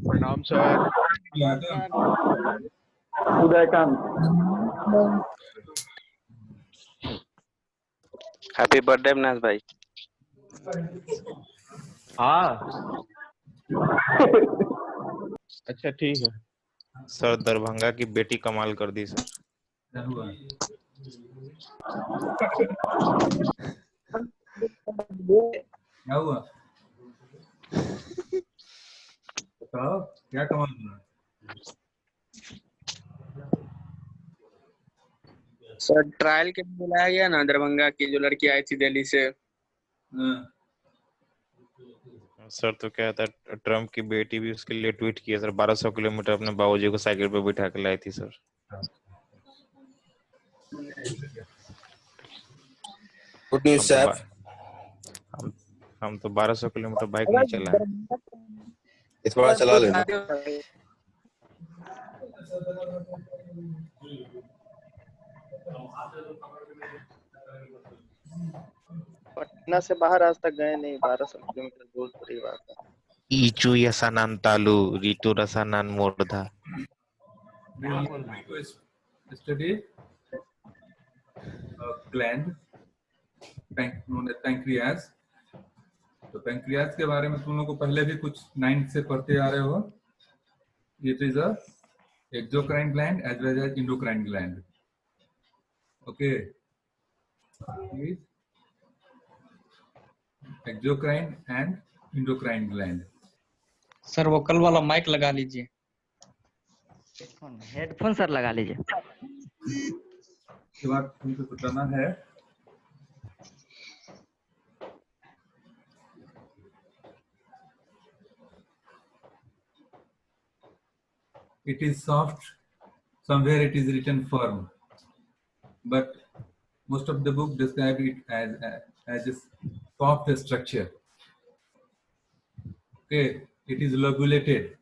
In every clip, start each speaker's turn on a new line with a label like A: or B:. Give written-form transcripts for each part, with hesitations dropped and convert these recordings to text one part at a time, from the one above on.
A: प्रणाम sir.
B: Udaykant.
C: Happy birthday Avinash भाई।
A: हाँ अच्छा ठीक है।
D: सर दरभंगा की बेटी कमाल कर दी सर।
E: क्या हुआ? बताओ क्या कमाल हुआ?
C: सर ट्रायल के लिए बुलाया गया ना, दरभंगा की जो लड़की आई थी दिल्ली से।
D: सर तो क्या था, ट्रम्प की बेटी भी उसके लिए ट्वीट किया सर। 1200 किलोमीटर अपने बाबूजी को साइकिल पे बिठा के लाई थी सर।
F: Good news sir.
D: हम तो 1200 किलोमीटर बाइक नहीं चलाए।
F: इस बार चला लेना।
C: पटना से बाहर आज तक गए नहीं, 1200 किलोमीटर दूर पड़ी बात है।
D: ईचू यसानान तालू रीतु रसानान मोरधा।
E: Study gland known as pancreas। तो पैंक्रियाज के बारे में तुम लोग को पहले भी कुछ 9th से पढ़ते आ रहे हो। It is a exocrine gland as well as endocrine gland। Okay, exocrine and endocrine gland।
G: Sir वो कल वाला माइक लगा लीजिए।
H: हेडफोन सर लगा लीजिए।
E: इसके बाद तुमको बताना है it is soft, somewhere it is written firm, but most of the book describe it as a soft structure। Okay, it is lobulated।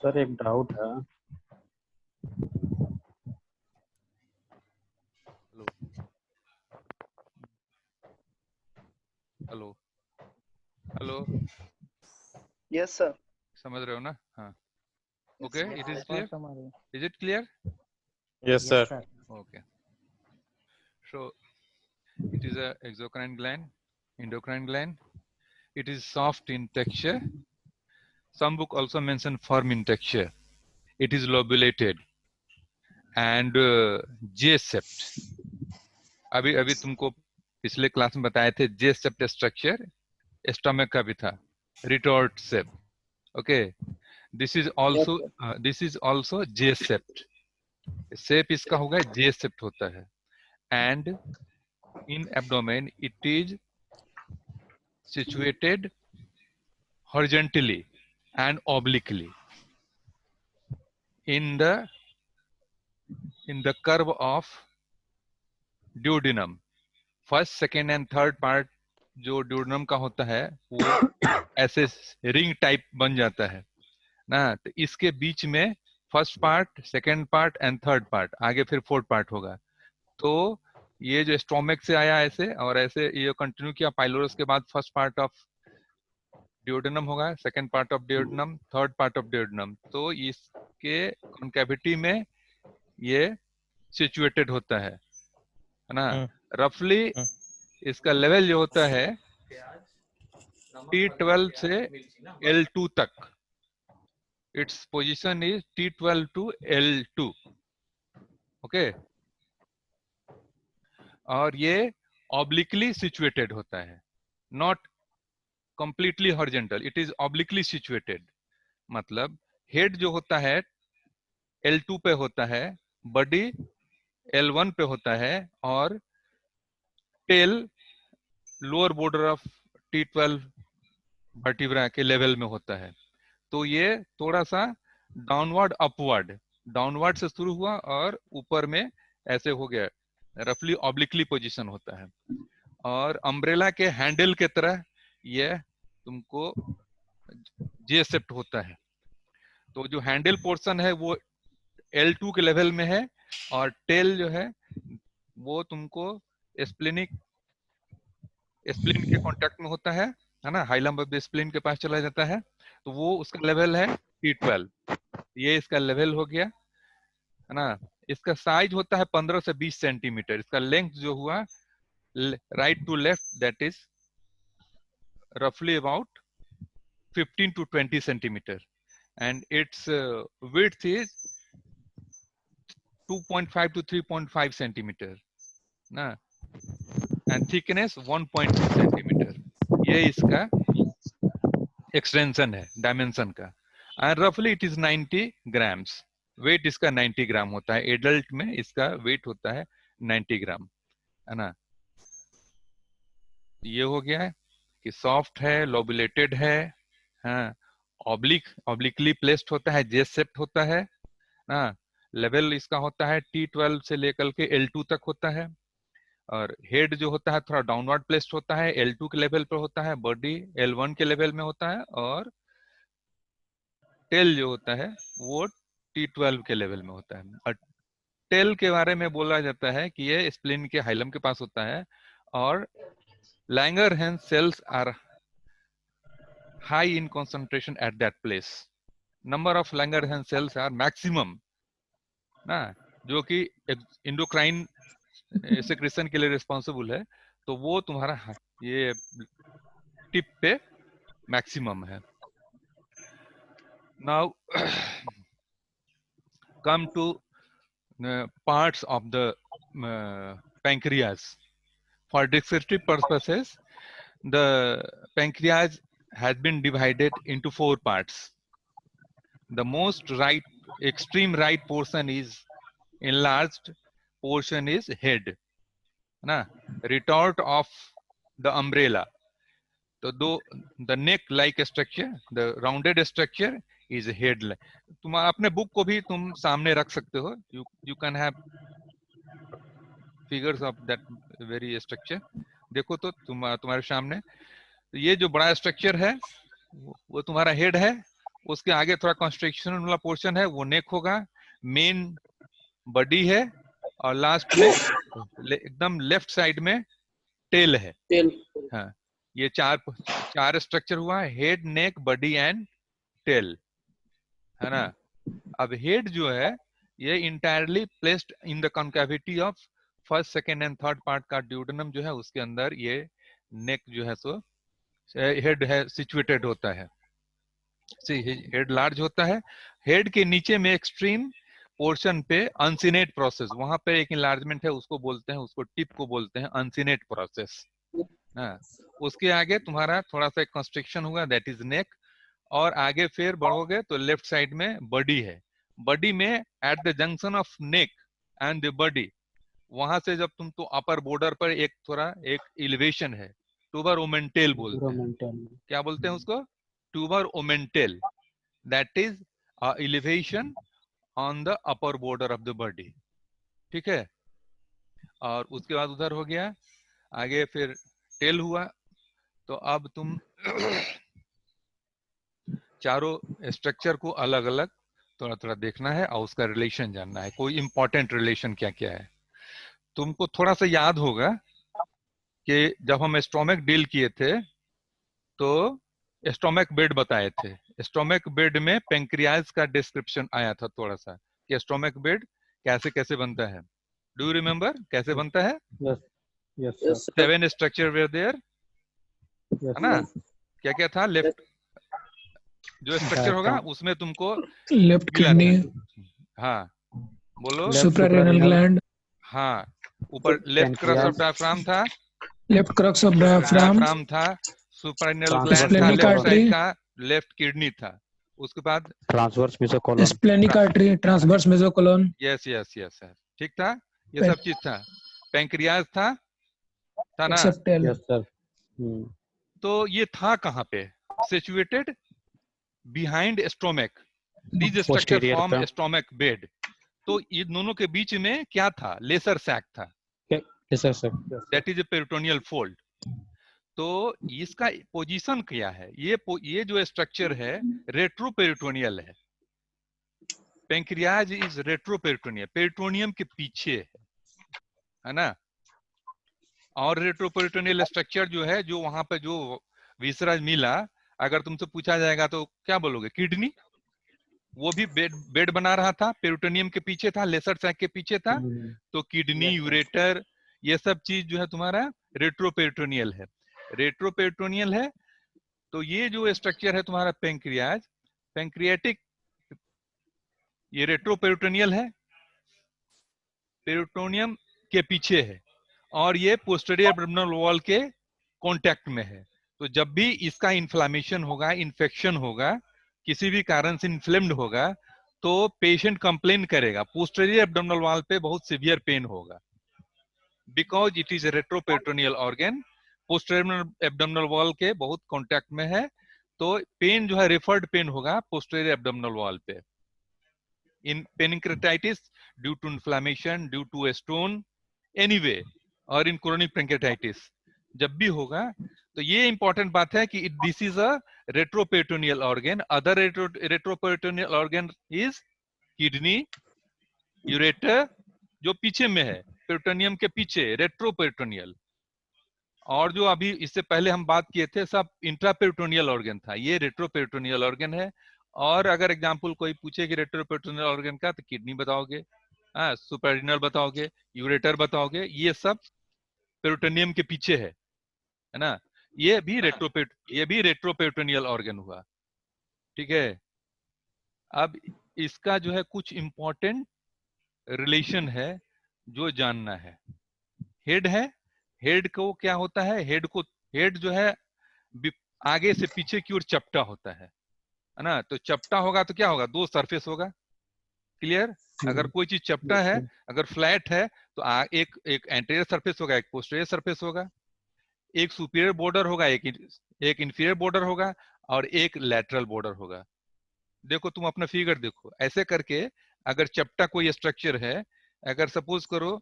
A: Sir एक डाउट है।
I: Hello hello
C: yes sir.
I: समझ रहे हो ना? हाँ okay, it is clear. Is it clear?
D: Yes sir.
I: Okay, so it is a exocrine gland, endocrine gland। It is soft in texture। Some book also mention firm in texture। It is lobulated and J-shaped। अभी अभी तुमको पिछले class में बताए थे J-shaped structure stomach का भी था, retort shape. Okay, this is also J-shaped। Shape इसका होगा J-shaped होता है। And in abdomen it is situated horizontally and obliquely in the curve of duodenum। First second and third part जो duodenum का होता है वो ऐसे रिंग टाइप बन जाता है ना, तो इसके बीच में first part, second part and third part, आगे फिर फोर्थ पार्ट होगा। तो ये जो स्टोमक से आया ऐसे और ऐसे ये कंटिन्यू किया पाइलोरस के बाद फर्स्ट पार्ट ऑफ डिओडेनम होगा, second part of duodenum, third part of duodenum. तो इसके कॉन्केविटी में ये सिचुएटेड होता है ना। रफली इसका लेवल जो होता है T12 से L2 तक। Its position is T12 to L2। Okay, और ये ऑब्लिकली सिचुएटेड होता है, not completely horizontal, it is obliquely situated. मतलब हेड जो होता है L2 पे होता है, बॉडी L1 पे होता है और tail lower border of T12 vertebra के लेवल में होता है। तो ये थोड़ा सा डाउनवर्ड अपवर्ड, डाउनवर्ड से शुरू हुआ और ऊपर में ऐसे हो गया, रफली ऑब्लिकली पोजीशन होता है। और अम्ब्रेला के हैंडल के तरह ये तुमको जे शेप्ड होता है। तो जो हैंडल पोर्शन है वो L2 के लेवल में है, और टेल जो है वो तुमको स्प्लिन के कांटेक्ट में होता है ना, हाइलम ऑफ द स्प्लिन के पास चला जाता है, तो वो उसका लेवल है T12। ये इसका लेवल हो गया है ना। इसका साइज होता है 15 से 20 सेंटीमीटर। इसका लेंथ जो हुआ right to left that is roughly about 15 to 20 centimeter, and its width is 2.5 to 3.5 centimeter ना, and thickness 1.2 centimeter। ये इसका एक्सटेंशन है डायमेंशन का, and roughly it is 90 grams। Wait इसका 90 ग्राम होता है। एडल्ट में इसका वेट होता है 90 ग्राम, है ना। ये हो गया है कि सॉफ्ट है, लोबुलेटेड है, हाँ, ऑब्लिकली प्लेस्ड होता है, जे शेप्ड होता है ना। लेवल इसका होता है T12 से लेकर के L2 तक होता है, और हेड जो होता है थोड़ा डाउनवर्ड प्लेस्ड होता है, L2 के लेवल पर होता है, बॉडी L1 के लेवल में होता है, और टेल जो होता है वो T12 के लेवल में होता है। और टेल के बारे में बोला जाता है कि ये स्प्लिन के हाइलम के पास होता है, और Langerhans cells are high in concentration at that place। Number of Langerhans cells are maximum ना, जो कि इंडोक्राइन सेक्रेशन के लिए रिस्पॉन्सिबल है, तो वो तुम्हारा ये टिप पे मैक्सिमम है। Now come to parts of the pancreas। For descriptive purposes, the pancreas has been divided into 4 parts. The most extreme right portion is enlarged portion is head, na, retort of the umbrella। So the neck-like structure, the rounded structure is head। तुम अपने book को भी तुम सामने रख सकते हो। You can have figures of that very structure। देखो तो तुम्हारे सामने ये जो बड़ा स्ट्रक्चर है वो तुम्हारा हेड है, उसके आगे थोड़ा कंस्ट्रक्शन वाला पोर्शन है वो नेक होगा, मेन बॉडी है, और लास्ट में एकदम लेफ्ट साइड में टेल है। हाँ, ये चार स्ट्रक्चर हुआ, head, neck, body and tail, है ना। अब हेड जो है ये entirely placed in the concavity of first, second and third part का ड्यूडेनम जो है उसके अंदर ये नेक जो है सो हेड है सिचुएटेड होता है। हेड लार्ज होता है, हेड के नीचे में एक्सट्रीम पोर्शन पे अनसिनेट प्रोसेस, वहां पे एक इनलार्जमेंट है, उसको बोलते हैं, उसको टिप को बोलते हैं अनसिनेट प्रोसेस। हाँ, उसके आगे तुम्हारा थोड़ा सा कंस्ट्रक्शन हुआ दैट इज नेक, और आगे फिर बढ़ोगे तो लेफ्ट साइड में बॉडी है। बॉडी में at the junction of neck and the body, वहां से जब तुम तो अपर बॉर्डर पर एक थोड़ा एक एलिवेशन है, ट्यूबर ओमेंटेल बोलते हैं। क्या बोलते हैं उसको? Tuber omentale, that is elevation on the upper border of the body. ठीक है, और उसके बाद उधर हो गया, आगे फिर टेल हुआ। तो अब तुम चारों स्ट्रक्चर को अलग अलग थोड़ा थोड़ा देखना है और उसका रिलेशन जानना है, कोई इंपॉर्टेंट रिलेशन क्या क्या है। तुमको थोड़ा सा याद होगा कि जब हम स्टोमक डील किए थे तो स्टोमक बेड बताए थे। स्टोमक बेड में पेंक्रियाज का डिस्क्रिप्शन आया था थोड़ा सा, कि स्टोमक बेड कैसे कैसे बनता है। डू यू रिमेम्बर कैसे बनता है?
A: Yes,
I: 7 structure were there,
A: yes,
I: है ना। क्या क्या था? लेफ्ट जो स्ट्रक्चर होगा उसमें तुमको
B: लेफ्ट किडनी,
I: हाँ बोलो,
B: सुप्रारेनल ग्लैंड,
I: हाँ ऊपर लेफ्ट क्रक्स ऑफ डायफ्राम था,
B: left crux of diaphragm,
I: diaphragm था, सुप्रारेनल ग्लैंड था,
B: स्प्लेनिक
I: लेफ्ट साइड
B: आर्टरी,
I: का, लेफ्ट किडनी था, उसके बाद
A: transverse mesocolon,
B: splenic artery, transverse mesocolon.
I: Yes yes yes sir, ठीक था, ये सब चीज था। पेंक्रियाज था ना।
B: Except tail.
A: Yes sir.
I: तो ये था कहाँ पे? Situated behind stomach, this structure
A: Posterior
I: form
A: from
I: stomach bed. तो ये दोनों के बीच में क्या था? लेसर सैक था,
A: yes sir, sir. Yes, sir.
I: That is a peritoneal fold. तो इसका पोजीशन क्या है? ये जो स्ट्रक्चर है रेट्रोपेरिटोनियल है। पेंक्रियाज इज रेट्रोपेरिटोनियल, पेरिटोनियम के पीछे है ना। और रेट्रोपेरिटोनियल स्ट्रक्चर जो है, जो वहां पे जो विसराज मिला, अगर तुमसे पूछा जाएगा तो क्या बोलोगे? किडनी। वो भी बेड बना रहा था, पेरिटोनियम के पीछे था, लेसर सैक के पीछे था। तो किडनी, यूरेटर, ये सब चीज जो है तुम्हारा रेट्रोपेरिटोनियल है। रेट्रोपेरिटोनियल है तो ये जो स्ट्रक्चर है तुम्हारा पेंक्रियाज, पेंक्रियाटिक, ये रेट्रोपेरिटोनियल है, पेरिटोनियम के पीछे है, और ये पोस्टीरियर एब्डोमिनल वॉल के कांटेक्ट में है। तो जब भी इसका इन्फ्लामेशन होगा, इन्फेक्शन होगा, किसी भी कारण से इन्फ्लेम्ड होगा, तो पेशेंट कंप्लेन करेगा, पोस्टीरियर एब्डोमिनल वॉल पे बहुत सीवियर पेन होगा, because it is a retroperitoneal organ, posterior abdominal wall के बहुत कांटेक्ट में है। तो पेन जो है रेफर्ड पेन होगा पोस्टीरियर एब्डोमिनल वॉल पे। In pancreatitis due to inflammation, due to a stone, anyway, और इन क्रोनिक पेंक्रेटाइटिस जब भी होगा। तो ये इंपॉर्टेंट बात है कि this is a retroperitoneal organ. Other retroperitoneal organ is kidney, ureter, जो पीछे में है, पेरिटोनियम के पीछे, रेट्रोपेरिटोनियल। और जो अभी इससे पहले हम बात किए थे सब इंट्रापेरिटोनियल ऑर्गन था, ये रेट्रोपेरिटोनियल ऑर्गन है। और अगर एग्जांपल कोई पूछे कि रेट्रोपेरिटोनियल ऑर्गन का, तो किडनी बताओगे, सुपररिनल बताओगे, यूरेटर बताओगे, ये सब पेरिटोनियम के पीछे है ना। ये भी रेट्रोपेरिटोनियल ऑर्गन हुआ, ठीक है। अब इसका जो है कुछ इंपॉर्टेंट रिलेशन है जो जानना है। हेड है, हेड को क्या होता है? हेड जो है आगे से पीछे की ओर चपटा होता है ना। तो चपटा होगा तो क्या होगा? दो सरफेस होगा, क्लियर। अगर कोई चीज चपटा है, अगर फ्लैट है, तो एक एंटीरियर सरफेस होगा, एक पोस्टीरियर सरफेस होगा, एक सुपीरियर बॉर्डर होगा, एक इंफीरियर बॉर्डर होगा, और एक लैटरल बॉर्डर होगा। देखो तुम अपना फिगर देखो, ऐसे करके अगर चपटा कोई स्ट्रक्चर है, अगर सपोज करो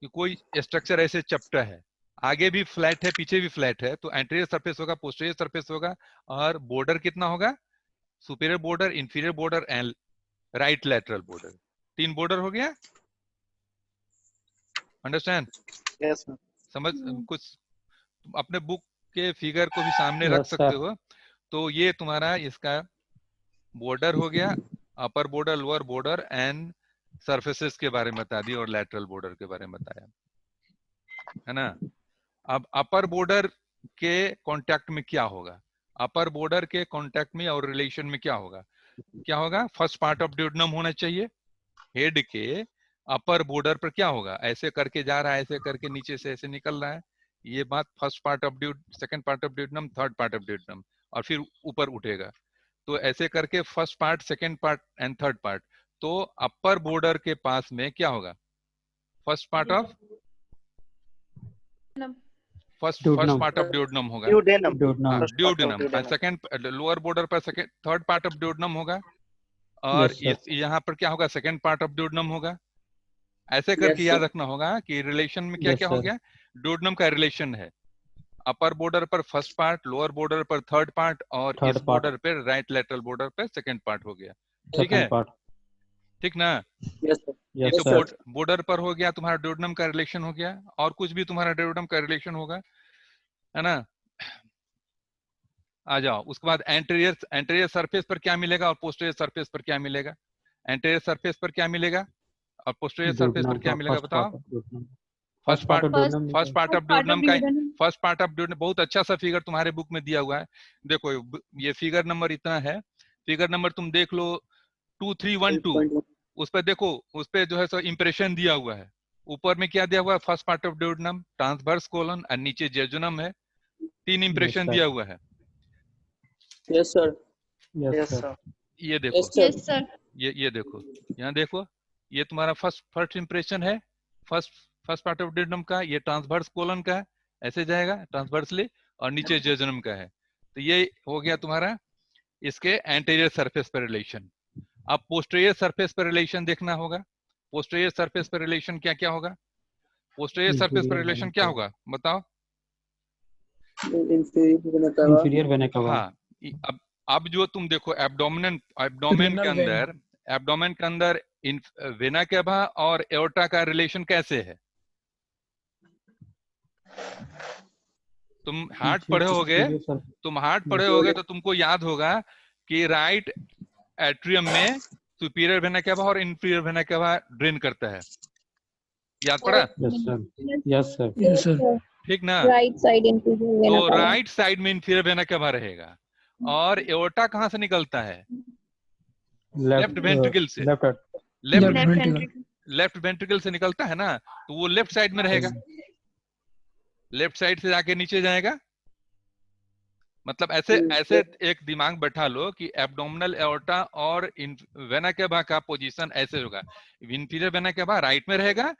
I: कि कोई स्ट्रक्चर ऐसे चपटा है, आगे भी फ्लैट है, पीछे भी फ्लैट है, तो एंटीरियर सरफेस होगा, पोस्टीरियर सरफेस होगा, और बॉर्डर कितना होगा? Superior border, inferior border and right lateral border. 3 border हो गया, अंडरस्टैंड?
C: Yes sir.
I: समझ कुछ? तुम अपने बुक के फिगर को भी सामने रख सकते हो। तो ये तुम्हारा इसका बॉर्डर हो गया, upper border, lower border and surfaces के बारे में बता दिया, और लैटरल बॉर्डर के बारे में बताया, है ना। अब अपर बॉर्डर के कांटेक्ट में क्या होगा? अपर बॉर्डर के कांटेक्ट में और रिलेशन में क्या होगा? क्या होगा? फर्स्ट पार्ट ऑफ ड्यूडेनम होना चाहिए। हेड के अपर बॉर्डर पर क्या होगा? ऐसे करके जा रहा है, ऐसे करके नीचे से ऐसे निकल रहा है, ये बात first part of second part of duodenum, third part of duodenum, और फिर ऊपर उठेगा। तो ऐसे करके first part, second part and third part. तो अपर बॉर्डर के पास में क्या होगा? First part of first part of duodenum होगा, ड्यूडेनम। सेकंड लोअर बॉर्डर पर second, third part of duodenum होगा, और यहाँ पर क्या होगा? सेकंड पार्ट ऑफ ड्यूडेनम होगा। ऐसे करके याद रखना होगा कि रिलेशन में क्या क्या हो गया? ड्यूडेनम का रिलेशन है अपर बॉर्डर पर फर्स्ट पार्ट, लोअर बॉर्डर पर थर्ड पार्ट, और इस बॉर्डर पर राइट लैटरल बॉर्डर पर सेकंड पार्ट हो गया, ठीक है, ठीक ना। ये तो बॉर्डर पर हो गया, तुम्हारा ड्यूडेनम का रिलेशन हो गया, और कुछ भी तुम्हारा ड्यूडेनम का रिलेशन होगा, है ना। आ जाओ, उसके बाद एंटीरियर सरफेस पर क्या मिलेगा और पोस्टीरियर सरफेस पर क्या मिलेगा? एंटीरियर सरफेस पर क्या मिलेगा और पोस्टीरियर सरफेस पर क्या मिलेगा? बताओ। फर्स्ट पार्ट ऑफ ड्यूडेनम का, फर्स्ट पार्ट ऑफ ड्यूडेनम। बहुत अच्छा सा फिगर तुम्हारे बुक में दिया हुआ है, देखो ये फिगर नंबर इतना है, फिगर नंबर तुम देख लो 2312, उस पर देखो, उस पर जो है सो इंप्रेशन दिया हुआ है। ऊपर में क्या दिया हुआ है? First part of duodenum, transverse colon, और नीचे जेजुनम है। 3 इंप्रेशन दिया हुआ है।
C: Yes sir, yes sir.
I: ये देखो,
H: यस सर।
I: ये देखो, यहाँ देखो, ये तुम्हारा फर्स्ट इंप्रेशन है, फर्स्ट पार्ट ऑफ ड्यूडेनम का। ये ट्रांसवर्स कोलन का है, ऐसे जाएगा ट्रांसवर्सली, और नीचे जेजुनम का है। तो ये हो गया तुम्हारा इसके एंटीरियर सरफेस पर रिलेशन। अब पोस्टीरियर सरफेस पर रिलेशन देखना होगा। पोस्टीरियर सरफेस पर रिलेशन क्या क्या होगा? पोस्टीरियर सरफेस पर रिलेशन क्या होगा बताओ?
A: इंफीरियर वेना कवा।
I: हाँ, अब जो तुम देखो एब्डोमेन के
B: Renal vein.
I: अंदर, एब्डोमेन के अंदर वेना कैवा और एओर्टा का रिलेशन कैसे है? तुम हार्ट पढ़े होगे तो तुमको याद होगा कि राइट एट्रियम में सुपीरियर वेना कैवा और इंफीरियर वेना कैवा ड्रेन करता है। याद पड़ा?
A: Yes sir, yes sir,
B: Yes, sir.
I: ठीक ना?
H: राइट साइड इंफीरियर वेना
I: तो
H: कैवा।
I: राइट साइड में इंफीरियर वेना कैवा रहेगा। और एओर्टा कहाँ से निकलता है? लेफ्ट वेंट्रिकल से।
A: Left
B: Left ventricle.
I: Left ventricle से निकलता है ना, तो वो लेफ्ट साइड में रहेगा। लेफ्ट साइड से जाके नीचे जाएगा। मतलब ऐसे एक दिमाग बैठा लो कि एब्डोमिनल एओर्टा और वेना कैवा का पोजीशन ऐसे होगा। इंफीरियर वेना कैवा राइट में रहेगा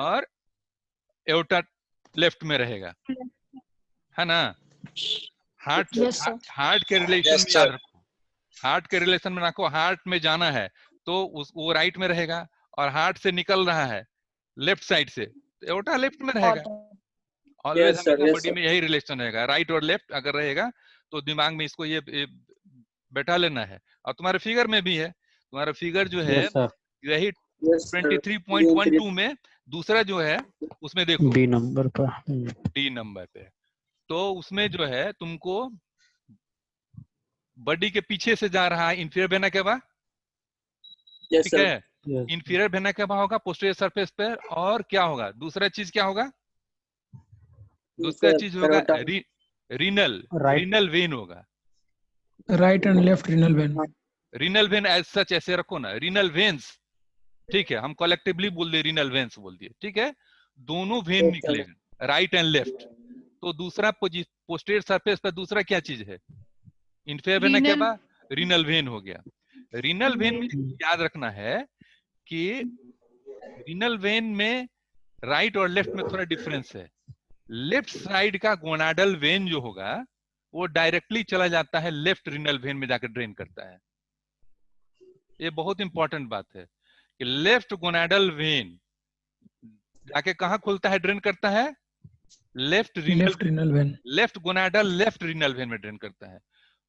I: और एओर्टा लेफ्ट में रहेगा, है ना? हार्ट के रिलेशन में याद रखो। हार्ट के रिलेशन में रखो। हार्ट में जाना है तो वो राइट में रहेगा, और हार्ट से निकल रहा है लेफ्ट साइड से तो एओर्टा लेफ्ट में रहेगा। ऑलवेज हमेशा बॉडी में यही रिलेशन रहेगा, राइट और लेफ्ट अगर रहेगा तो दिमाग में इसको ये बैठा लेना है। और तुम्हारे फिगर में भी है, तुम्हारा फिगर जो है यही 23.12 में दूसरा जो है उसमें देखो
A: डी नंबर पर।
I: डी नंबर पे, तो उसमें जो है तुमको बॉडी के पीछे से जा रहा है इंफीरियर वेना कैवा, ठीक है? इंफीरियर वेना कैवा होगा पोस्टीरियर सरफेस पे, और क्या होगा? दूसरा चीज क्या होगा? दूसरा चीज होगा रीनल वेन होगा।
B: Right and left renal vein.
I: Renal vein as such ऐसे रखो ना, रीनल वेन्स, ठीक है? हम कलेक्टिवली बोल दिए रीनल वेन्स बोल दिए, ठीक है? दोनों वेन निकलेगा, राइट एंड लेफ्ट। तो दूसरा पोस्टीरियर सरफेस पर दूसरा क्या चीज है? Inferior vena cava, renal vein हो गया। रीनल वेन में याद रखना है कि रीनल वेन में राइट और लेफ्ट में थोड़ा डिफरेंस है। लेफ्ट साइड का गोनाडल वेन जो होगा वो डायरेक्टली चला जाता है लेफ्ट रीनल वेन में जाकर ड्रेन करता है। ये बहुत इंपॉर्टेंट बात है कि लेफ्ट गोनाडल वेन जाके कहां खुलता है, ड्रेन करता है? Left
B: renal vein.
I: Left gonadal left renal vein में ड्रेन करता है।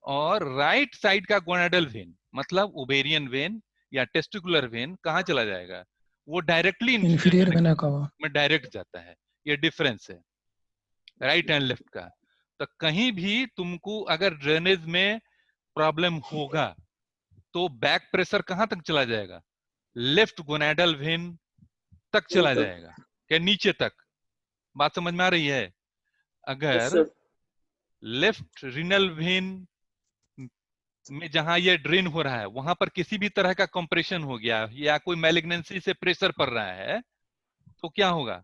I: और राइट साइड का गोनाडल वेन मतलब ओवेरियन वेन या टेस्टिकुलर वेन कहां चला जाएगा? वो डायरेक्टली
B: Inferior vena cava.
I: में डायरेक्ट जाता है। ये डिफरेंस है राइट एंड लेफ्ट का। तो कहीं भी तुमको अगर ड्रेनेज में प्रॉब्लम होगा तो बैक प्रेशर कहां तक चला जाएगा? लेफ्ट गोनाडल वेन तक चला जाएगा, क्या नीचे तक? बात समझ में आ रही है? अगर लेफ्ट रीनल वेन में जहां ये ड्रेन हो रहा है वहां पर किसी भी तरह का कंप्रेशन हो गया या कोई मैलिग्नेंसी से प्रेशर पड़ रहा है तो क्या होगा?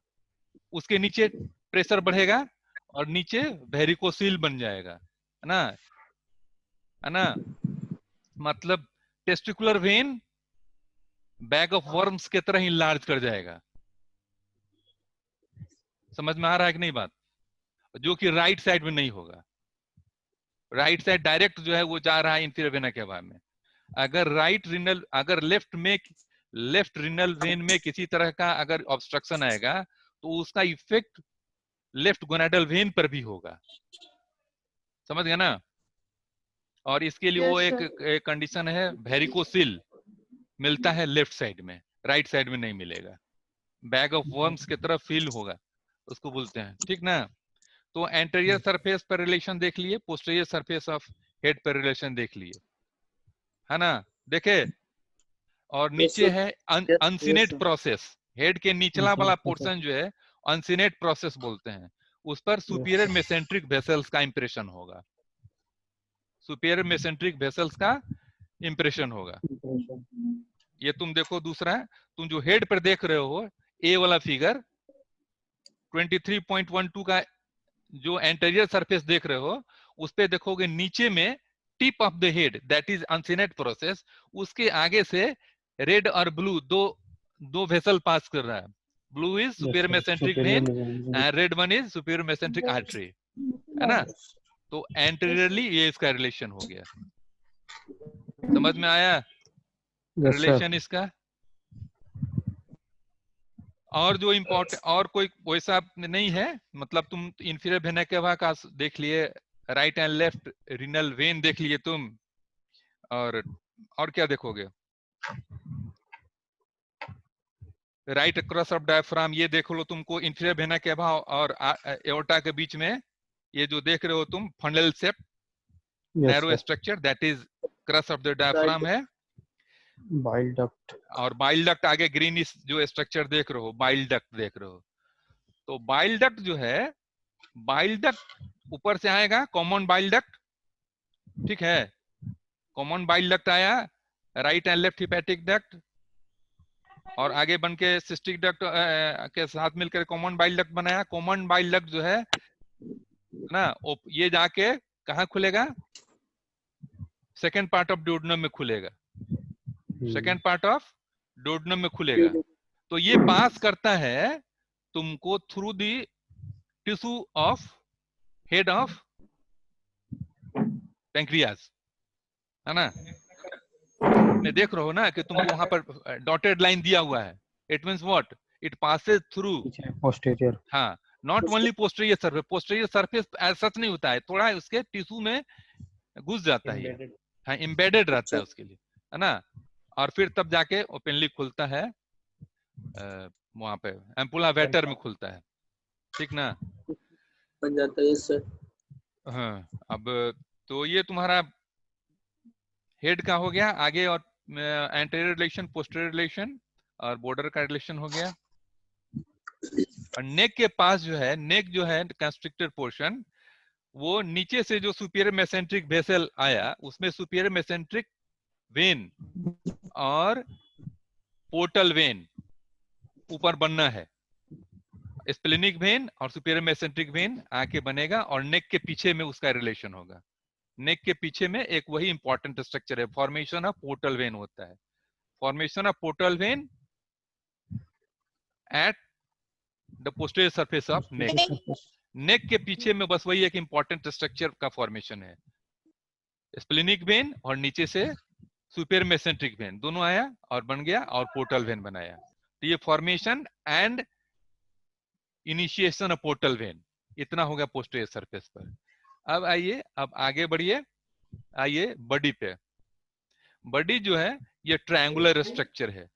I: उसके नीचे प्रेशर बढ़ेगा और नीचे वेरिकोसील बन जाएगा, है ना? है ना? मतलब testicular vein bag of worms के तरह ही लार्ज कर जाएगा। समझ में आ रहा है कि नहीं बात? जो कि राइट साइड में नहीं होगा। राइट साइड डायरेक्ट जो है वो जा रहा है इंफीरियर वेना कैवा में। अगर लेफ्ट रीनल वेन में किसी तरह का अगर ऑब्स्ट्रक्शन आएगा तो उसका इफेक्ट लेफ्ट गोनाडल वेन पर भी होगा। समझ गया ना? और इसके लिए वो एक कंडीशन है, वेरिकोसील मिलता है लेफ्ट साइड में, राइट साइड में नहीं मिलेगा। बैग ऑफ वर्म्स की तरफ फील होगा, उसको बोलते हैं, ठीक ना? तो एंटीरियर सरफेस पर रिलेशन देख लिए, पोस्टीरियर सरफेस ऑफ हेड पर रिलेशन देख लिए, है ना? देखे? और नीचे है अनसिनेट प्रोसेस। हेड के निचला वाला पोर्शन जो है अनसिनेट प्रोसेस बोलते हैं, उस पर सुपीरियर मेसेंट्रिक वेसल्स का इंप्रेशन होगा। सुपीरियर मेसेंट्रिक वेसल्स का इंप्रेशन होगा। ये तुम देखो दूसरा, तुम जो हेड पर देख रहे हो ए वाला फिगर 23.12 का जो एंटीरियर सरफेस देख रहे हो उस पे देखोगे नीचे में tip of the head that is uncinate process, उसके आगे से रेड और ब्लू दो वेसल पास कर रहा है। Blue is superior mesenteric when and red one is superior mesenteric artery, है ना? तो एंटीरियरली ये इसका रिलेशन हो गया। समझ में आया
A: यस सर।
I: रिलेशन इसका? और जो इम्पोर्टेंट और कोई वैसा नहीं है, मतलब तुम इंफीरियर वेना केवा का देख लिए, right and left renal vein देख लिए तुम, और क्या देखोगे? राइट क्रॉस ऑफ डायफ्राम ये देख लो तुमको, इंफीरियर वेना केवा और एओर्टा के बीच में ये जो देख रहे हो तुम fundal shape
A: yes
I: narrow
A: sir.
I: Structure, that is cross of the diaphragm है।
A: Bile duct.
I: और बाइल डक्ट आगे ग्रीनिश जो स्ट्रक्चर देख रहे हो, बाइल डक्ट देख रहे हो। तो बाइल डक्ट जो है, बाइल डक्ट ऊपर से आएगा कॉमन बाइल डक्ट, ठीक है, कॉमन बाइल डक्ट आया, right and left hepatic duct, और आगे बन के सिस्टिक डक्ट के साथ मिलकर कॉमन बाइल डक्ट बनाया। कॉमन बाइल डक्ट जो है ना, ये जाके कहाँ खुलेगा? सेकेंड पार्ट ऑफ डोडनम में खुलेगा, सेकेंड पार्ट ऑफ डोडनम में खुलेगा। तो ये पास करता है तुमको through the tissue of head of pancreas, है ना? मैं देख रहा हूं ना कि तुमको वहां पर डॉटेड लाइन दिया हुआ है, it means what? It passes through,
A: posterior.
I: हाँ, not only posterior surface, posterior surface as such नहीं होता है, थोड़ा उसके टिश्यू में घुस जाता है, हाँ, एम्बेडेड रहता है उसके लिए, है ना? और फिर तब जाके ओपनली खुलता है, वहां पे एम्पुला वेटर में खुलता है, ठीक ना?
C: बन जाता है सर।
I: हाँ, अब तो ये तुम्हारा हेड का हो गया आगे, और एंटीरियर रिलेशन, पोस्टीरियर रिलेशन और बॉर्डर का रिलेशन हो गया। और नेक के पास जो है, नेक जो है कंस्ट्रिक्टर पोर्शन, वो नीचे से जो सुपीरियर मेसेंट्रिक वेसल आया, उसमें सुपीरियर मेसेंट्रिक वेन और पोर्टल वेन ऊपर बनना है, स्प्लेनिक वेन और सुपीरियर मेसेंट्रिक वेन आके बनेगा, और नेक के पीछे में उसका रिलेशन होगा। नेक के पीछे में एक वही इंपॉर्टेंट स्ट्रक्चर है, फॉर्मेशन ऑफ पोर्टल वेन होता है, formation of portal vein at the posterior surface of neck. Neck के पीछे में बस वही एक इंपॉर्टेंट स्ट्रक्चर का फॉर्मेशन है, स्प्लेनिक वेन और नीचे से सुपीरियर मेसेंट्रिक वेन, दोनों आया और बन गया, और पोर्टल वेन बनाया। तो ये formation and initiation of portal when, इतना हो गया पोस्टीरियर सरफेस पर। अब आइए, अब आगे बढ़िए, आइए बॉडी पे। बॉडी जो है ये ट्रायंगुलर स्ट्रक्चर है,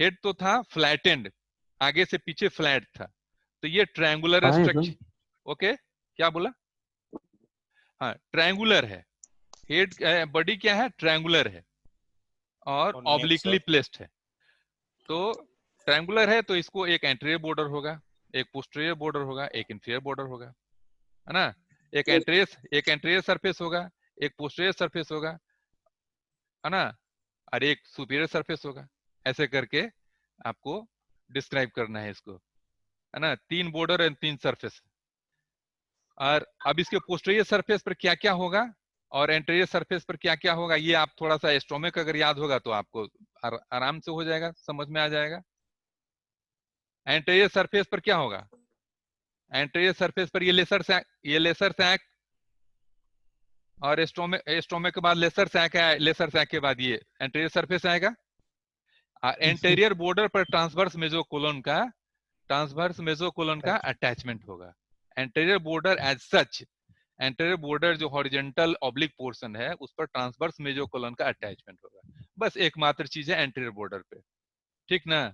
I: हेड तो था फ्लैटेंड, आगे से पीछे फ्लैट था, तो ये ट्रायंगुलर स्ट्रक्चर, ओके, क्या बोला? हाँ, ट्रायंगुलर है हेड, बॉडी क्या है? ट्रायंगुलर है और ऑब्लिकली प्लेस्ड है। तो ट्रायंगुलर है तो इसको एक एंटीरियर बॉर्डर होगा, एक पोस्टीरियर बॉर्डर होगा, एक इंफीरियर बॉर्डर होगा, है ना? एक एंटीरियर सरफेस होगा, एक पोस्टीरियर सरफेस होगा, है ना? और एक सुपीरियर सरफेस होगा। ऐसे करके आपको डिस्क्राइब करना है इसको, है ना? 3 बॉर्डर एंड 3 सरफेस। और अब इसके पोस्टीरियर सरफेस पर क्या क्या होगा और एंटीरियर सरफेस पर क्या क्या होगा, ये आप थोड़ा सा स्टोमक अगर याद होगा तो आपको आराम से हो जाएगा, समझ में आ जाएगा। एंटीरियर सरफेस पर क्या होगा? एंटीरियर सरफेस पर ये लेसर सैक और स्टोमक के बाद लेसर सैक है, लेसर सैक के बाद ये एंटीरियर सरफेस आएगा। एंटीरियर बॉर्डर पर ट्रांसवर्स मेसोकोलोन का अटैचमेंट होगा। Anterior border as such, anterior border जो हॉरिजॉन्टल ऑब्लिक पोर्शन है उस पर ट्रांसवर्स मेसोकोलोन का अटैचमेंट होगा। बस एकमात्र चीज है एंटीरियर बॉर्डर पे, ठीक ना?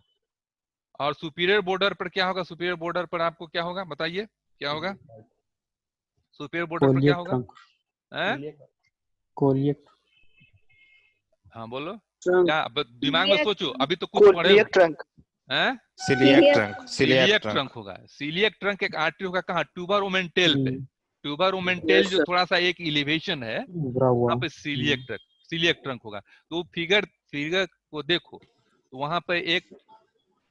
I: और सुपीरियर बॉर्डर पर क्या होगा? सुपीरियर बॉर्डर पर आपको क्या होगा, बताइए क्या होगा? सुपीरियर बॉर्डर पर क्या होगा?
A: कोलियक।
I: हाँ बोलो, क्या दिमाग में सोचो, अभी तो कुछ पढ़े हो।
C: ट्रंक,
D: सिलियक
I: ट्रंक होगा। सिलियक ट्रंक एक आर्टरी होगा, कहाँ? ट्यूबर ओमेंटेल पे। ट्यूबर ओमेंटेल जो थोड़ा सा एक एलिवेशन है वहां पे सिलियक ट्रंक होगा। तो फिगर को देखो तो वहां पे एक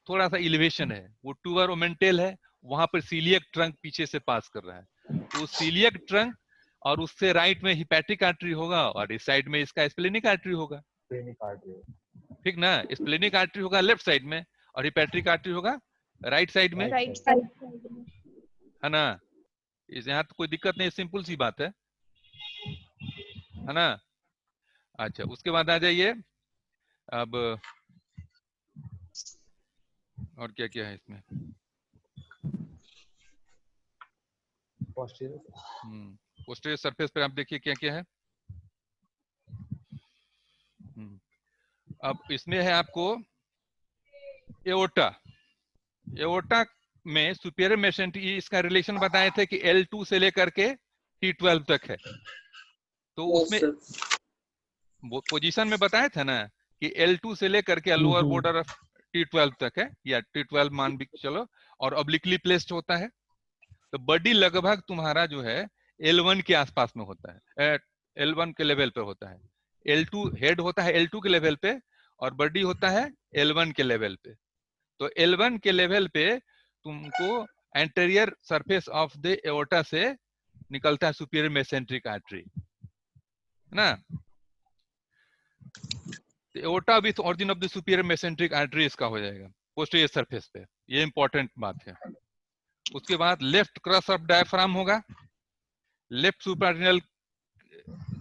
I: थोड़ा सा एलिवेशन है, वो ट्यूबर ओमेंटेल है, वहां पर सिलियक ट्रंक पीछे से पास कर रहा है। तो सिलियक ट्रंक और उससे राइट में हिपैटिक आर्टरी होगा और इस साइड में इसका स्प्लेनिक आर्टरी होगा, ठीक ना? स्प्लेनिक आर्टरी होगा लेफ्ट साइड में और हिपैट्रिक आर्टरी होगा राइट साइड में, है ना? इस यहाँ तो कोई दिक्कत नहीं, सिंपल सी बात है ना? अच्छा, उसके बाद आ जाइए अब, और क्या क्या है इसमें? पोस्टीरियर सरफेस पे आप देखिए क्या क्या है। अब इसमें है आपको एओर्टा। एओर्टा में सुपीरियर मेसेंट्री, इसका रिलेशन बताए थे कि L2 से लेकर के T12 तक है। तो उसमें पोजीशन में बताए थे ना कि L2 से लेकर के लोअर बॉर्डर ऑफ T12 तक है, या T12 मान भी चलो, और ऑब्लिकली प्लेस्ड होता है। तो बॉडी लगभग तुम्हारा जो है L1 के आसपास में होता है, L1 के लेवल पे होता है। L2 हेड होता है L2 के लेवल पे, और बॉडी होता है L1 के लेवल पे। तो L1 के लेवल पे तुमको anterior surface of the aorta से निकलता है सुपीरियर मेसेंट्रिक आर्टरी, है ना। Aorta with origin of the superior mesenteric artery इसका हो जाएगा पोस्टीरियर सरफेस पे, ये इंपॉर्टेंट बात है। उसके बाद लेफ्ट क्रॉस ऑफ डायफ्राम होगा, लेफ्ट सुप्रारेनियल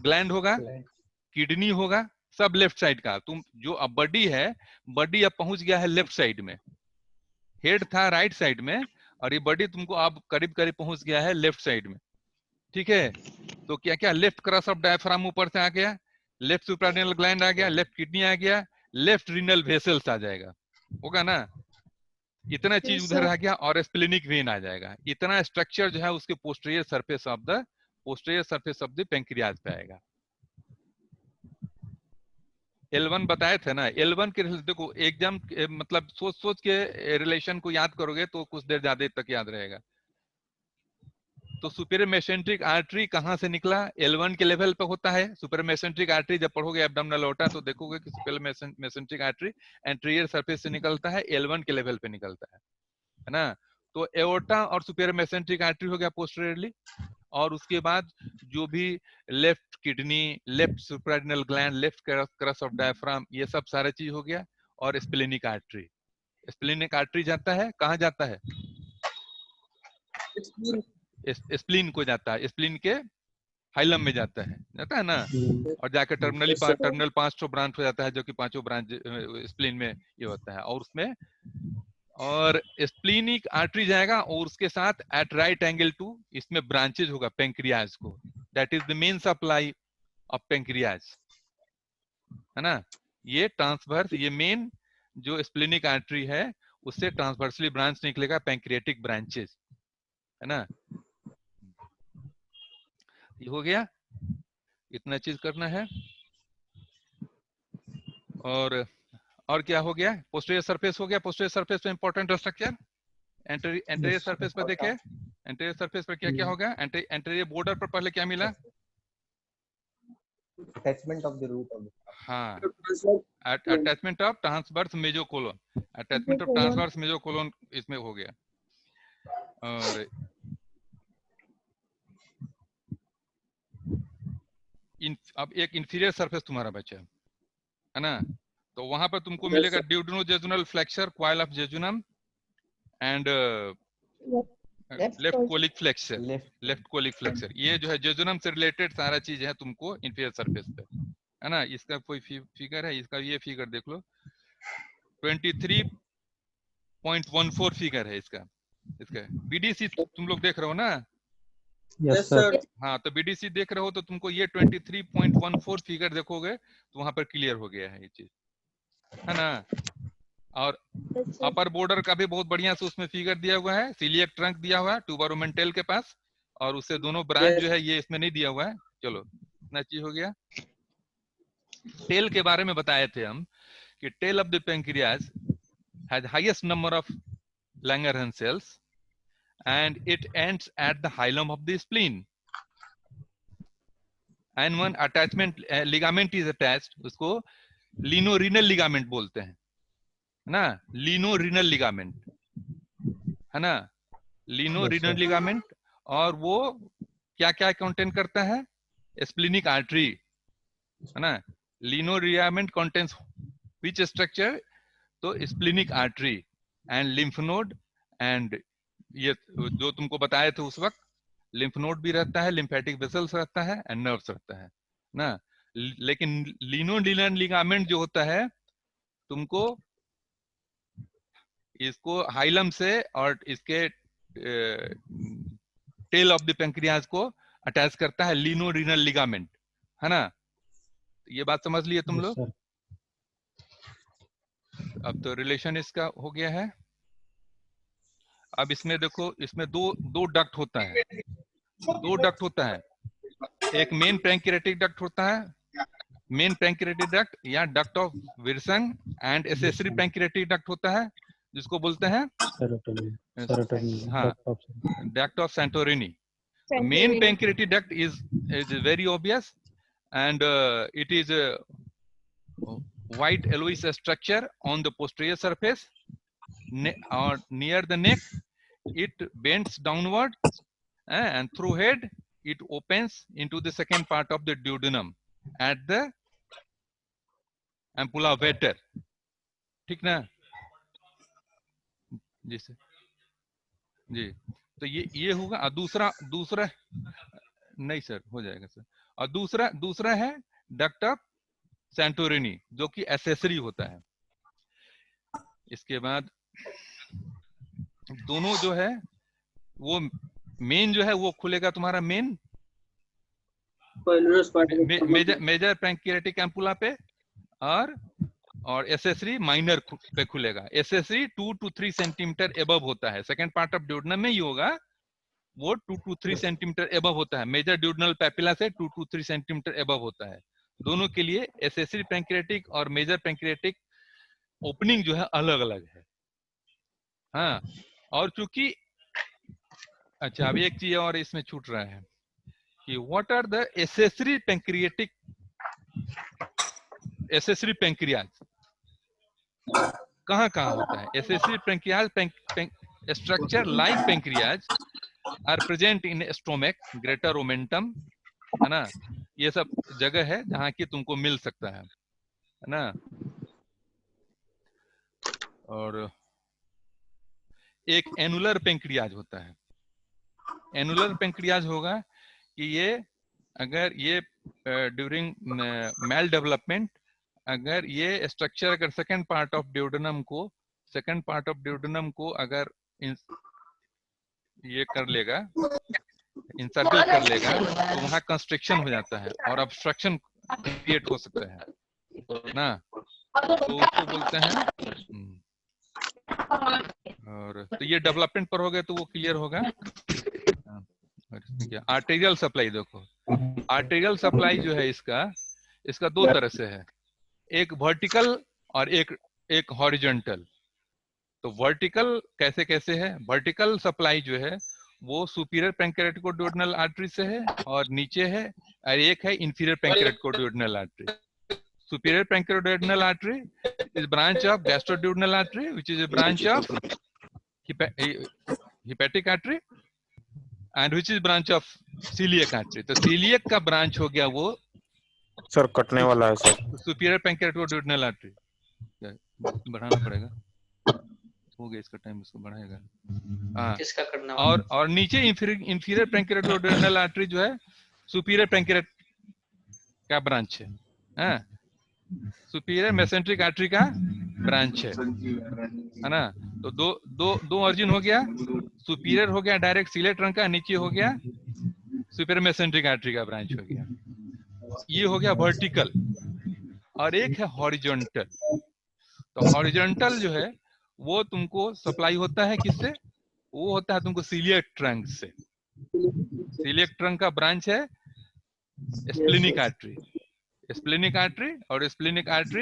I: ग्लैंड होगा, किडनी होगा, सब लेफ्ट साइड का। तुम जो अब बॉडी है, बॉडी अब पहुंच गया है लेफ्ट साइड में, हेड था राइट साइड में, और ये बॉडी तुमको अब करीब करीब पहुंच गया है लेफ्ट साइड में, ठीक है। तो क्या क्या, लेफ्ट क्रॉस ऑफ डायफ्राम ऊपर से आ गया, लेफ्ट सुप्रारेनियल ग्लैंड आ गया, लेफ्ट किडनी आ गया, लेफ्ट रीनल वेसल्स आ जाएगा, होगा ना। इतना चीज उधर आ गया, और स्प्लेनिक वेन आ जाएगा। इतना स्ट्रक्चर जो है उसके posterior surface of the pancreas पे आएगा। L1 बताए थे ना, L1 के देखो एग्जाम मतलब सोच सोच के रिलेशन को याद करोगे तो कुछ देर ज्यादा तक याद रहेगा। तो सुपीरियर मेसेंट्रिक आर्टरी कहां से निकला? L1 के लेवल पे होता है। सुपीरियर मेसेंट्रिक आर्टरी जब पढ़ोगे एब्डोमिनल एओर्टा तो देखोगे कि superior mesenteric artery anterior surface से निकलता है, L1 के लेवल पे निकलता है ना। तो एओर्टा और सुपीरियर मेसेंट्रिक आर्टरी हो गया पोस्टीरियरली, और उसके बाद जो भी left kidney, left suprarenal gland, left cross of diaphragm, ये सब सारा चीज हो गया। और स्प्लेनिक आर्टरी, स्प्लेनिक आर्टरी जाता है कहाँ जाता है? स्प्लीन को जाता है, स्प्लीन के हाइलम में जाता है ना, और जाकर टर्मिनल 5 ब्रांच हो जाता है, जो कि पांचों ब्रांच स्प्लीन में ये होता है। और उसमें और स्प्लीनिक आर्टरी जाएगा, और उसके साथ एट राइट एंगल टू इसमें ब्रांचेज होगा पेंक्रियाज को, that is the main supply of pancreas, है ना। ये ट्रांसवर्स, ये मेन जो स्प्लीनिक आर्टरी है उससे ट्रांसवर्सली ब्रांच निकलेगा, पेंक्रियाटिक ब्रांचेस, है ना। ये हो गया, इतना चीज करना है। और क्या हो गया? पोस्टीरियर सरफेस हो गया। पोस्टीरियर सरफेस पे इंपॉर्टेंट स्ट्रक्चर, एंटीरियर सरफेस पर देखे, एंटीरियर सरफेस पर क्या क्या होगा? एंटीरियर बॉर्डर पर पहले क्या मिला?
H: Attachment of the root of,
I: हाँ, attachment of transverse mesocolon, attachment of transverse mesocolon इसमें हो गया। और अब एक इंफीरियर सरफेस तुम्हारा बचा है ना, तो वहां पर तुमको मिलेगा duodenojejunal flexure, coil of jejunum, and left colic flexure, left colic flexure. ये जो है जेजुनम से रिलेटेड सारा चीज है तुमको इंफीरियर सरफेस पे, है ना। इसका कोई फिगर है? इसका ये फिगर देख लो, 23.14 फिगर है इसका। बीडीसी तुम लोग देख रहे हो ना?
A: Yes sir.
I: हाँ, तो बीडीसी देख रहे हो तो तुमको ये 23.14 फिगर देखोगे तो वहां पर क्लियर हो गया है ये चीज, है ना। और अपर बॉर्डर का भी बहुत बढ़िया से उसमें फिगर दिया हुआ है, सीलिएक ट्रंक दिया हुआ है ट्यूबरोमेंटेल के पास, और उससे दोनों ब्रांच जो है ये इसमें नहीं दिया हुआ है। चलो, इतना चीज हो गया। टेल के बारे में बताए थे हम कि tail of the pancreas has highest number of Langerhans cells and it ends at the hilum of the spleen, and one attachment ligament is attached, उसको लीनोरीनल लिगामेंट बोलते हैं ना, लीनोरीनल लिगामेंट, है ना, लीनोरीनल लिगामेंट। और वो क्या क्या कंटेन करता है? स्प्लीनिक आर्टरी, है ना। लीनोरियामेंट कंटेन्स विच स्ट्रक्चर? तो splenic artery and lymph node, and ये जो तुमको बताए थे उस वक्त, लिम्फ नोड भी रहता है, लिम्फेटिक वेसल्स रहता है, एंड नर्व्स रहता है ना। लेकिन लिनोड्यूरल लिगामेंट जो होता है तुमको इसको हाइलम से और इसके टेल ऑफ द पेंक्रियाज को अटैच करता है लिनोड्यूरल लिगामेंट, है ना? ये बात समझ लिए तुम लोग?
A: sir.
I: अब तो रिलेशन इसका हो गया है। अब इसमें देखो, इसमें दो डक्ट होता है, दो डक्ट होता है। एक मेन पैंक्रियाटिक डक्ट होता है, मेन पैंक्रियाटिक डक्ट या duct of Wilson, and accessory pancreatic duct होता है जिसको बोलते हैं
A: Serotonin.
I: हाँ, duct of Santorini. Main pancreatic duct is very obvious and it is a white yellowish structure on the posterior surface or near the neck. It bends downward and through head it opens into the second part of the duodenum at the ampulla vater. ठीक ना जी sir? जी, तो ये होगा। और दूसरा नहीं sir, हो जाएगा सर। और दूसरा है डक्ट ऑफ सैंटोरिनी जो कि एसेसरी होता है। इसके बाद दोनों जो है वो मेन जो है वो खुलेगा तुम्हारा मेन मेजर पैंक्रियाटिक एम्पुला पे, और एसेसरी माइनर पे खुलेगा। एसेसरी 2 to 3 सेंटीमीटर एबव होता है, सेकंड पार्ट ऑफ ड्यूडेनम में ही होगा, वो 2 to 3 सेंटीमीटर एबव होता है। मेजर ड्यूडेनल पैपिला से 2 to 3 सेंटीमीटर एबव होता है। दोनों के लिए एसेसरी पैंक्रियाटिक और मेजर पैंक्रियाटिक ओपनिंग जो है अलग अलग है। हाँ, और चूंकि अच्छा, अब एक चीज और इसमें छूट रहा है कि what are the accessory pancreatic, accessory pancreas कहाँ कहाँ होता है? Accessory pancreas structure like pancreas are present in stomach, greater omentum, है ना? ये सब जगह है जहाँ की तुमको मिल सकता है ना? और एक एनुलर पेंक्रियाज होता है। एनुलर पेंक्रियाज होगा कि ये अगर ये ड्यूरिंग मेल डेवलपमेंट अगर ये स्ट्रक्चर अगर सेकंड पार्ट ऑफ ड्यूडेनम को अगर ये कर लेगा, इंसर्कल कर लेगा, तो वहां कंस्ट्रिक्शन हो जाता है और ऑब्स्ट्रक्शन क्रिएट हो सकता है ना, तो उसको बोलते हैं। और तो ये डेवलपमेंट पर हो गया तो वो क्लियर होगा। और इसमें क्या आर्टेरियल सप्लाई, देखो आर्टेरियल सप्लाई जो है इसका दो तरह से है, एक वर्टिकल और एक हॉरिजॉन्टल। तो वर्टिकल कैसे कैसे है? वर्टिकल सप्लाई जो है वो सुपीरियर पैंक्रियाटिक आर्टरी से है और नीचे है, और एक है inferior pancreatic artery. Superior pancreatic artery is branch of gastroduodenal artery which is a branch of hepatic artery and which is branch of coeliac artery. तो सीलियक का ब्रांच हो गया वो
D: सर कटने वाला है सर,
I: सुपीरियर पैंक्रियाटिक आर्टरी। बढ़ाना पड़ेगा, हो गया इसका टाइम, इसको बढ़ाएगा। हाँ,
G: किसका करना?
I: और नीचे इंफीरियर पैंक्रियाटिक आर्टरी जो है सुपीरियर पैंक्रियाट का ब्रांच है, हाँ? सुपीरियर मेसेंट्रिक आर्टरी का ब्रांच है ना? तो दो ऑरिजिन हो गया, सुपीरियर हो गया डायरेक्ट सीलियक ट्रंक का, नीचे हो गया सुपीरियर मेसेंट्रिक आर्टरी का ब्रांच हो गया। ये हो गया वर्टिकल। और एक है हॉरिजॉन्टल। तो हॉरिजॉन्टल जो है वो तुमको सप्लाई होता है किससे? वो होता है तुमको सीलियक ट्रंक से। सीलियक ट्रंक का ब्रांच है स्प्लेनिक आर्टरी। स्प्लेनिक आर्टरी और स्प्लेनिक आर्टरी